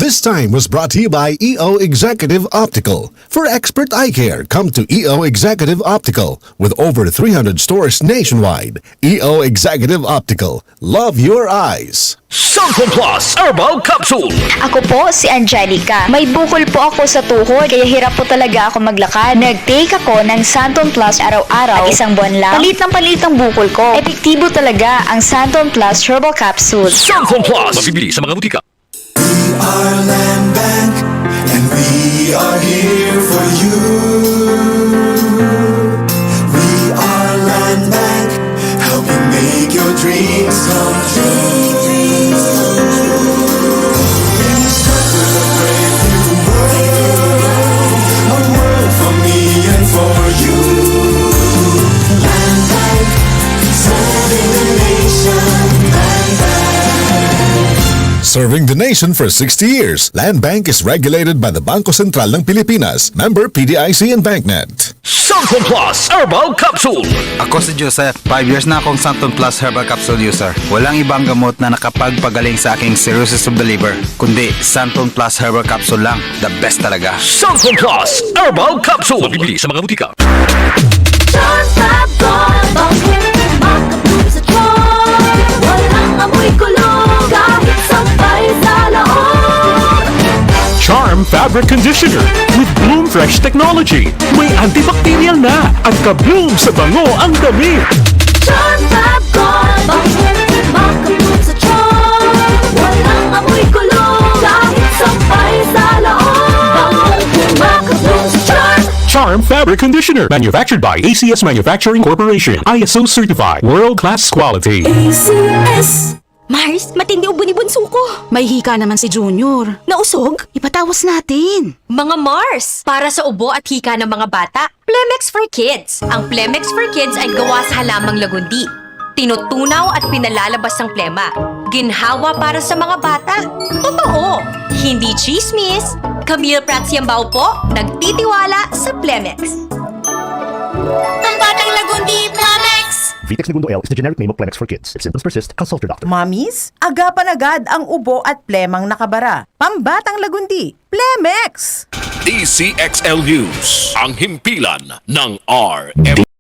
This time was brought to you by EO Executive Optical. For expert eye care, come to EO Executive Optical with over 300 stores nationwide. EO Executive Optical. Love your eyes. Santon Plus Herbal Capsule. Ako po si Angelica. May bukol po ako sa tuhod, kaya hirap po talaga ako maglakad. Nag-take ako ng Santon Plus araw-araw at isang buwan lang. Palit ng bukol ko. Epektibo talaga ang Santon Plus Herbal Capsule. Santon Plus. Mabibili sa mga butika. We are Land Bank, and we are here for you. We are Land Bank, helping make your dreams come true. We start with a brave new world, a world for me and for you. Land Bank, serving the nation. Land Bank. Serving the nation for 60 years, Land Bank is regulated by the Bangko Sentral ng Pilipinas, member PDIC and BancNet. Santon Plus Herbal Capsule. Ako si Joseph. 5 years na akong Santon Plus Herbal Capsule user. Walang ibang gamot na nakapagpagaling sa aking cirrhosis of the liver, kundi Santon Plus Herbal Capsule lang. The best talaga. Santon Plus Herbal Capsule. Mabibili sa mga butika. Charm Fab Gold Bakit makapulong sa charm? Walang amoy kulong kahit sampay sa loob. Charm Fabric Conditioner with Bloom Fresh Technology. May antibacterial na at ka-bloom sa bango ang damit. Charm Fab Gold Bakit makapulong sa charm? Walang amoy kulong kahit sampay sa loob. Makapulong sa charm. Charm Fabric Conditioner. Manufactured by ACS Manufacturing Corporation. ISO certified. World-class quality. ACS. Mars, matindi ubo ni bunso ko. May hika naman si Junior. Nausog? Ipatawas natin. Mga Mars, para sa ubo at hika ng mga bata, Plemex for Kids. Ang Plemex for Kids ay gawa sa halamang lagundi. Tinutunaw at pinalalabas ng plema. Ginhawa para sa mga bata. Totoo! Hindi chismis. Camille Pratsiambao po, nagtitiwala sa Plemex. Ang batang lagundi, Plemex! Vitex Segundo L is the generic name of Plemex for kids. If symptoms persist, consult your doctor. Mommies, agapan agad ang ubo at plemang nakabara. Pambatang lagundi, Plemex! DCXL News. Ang himpilan ng RM.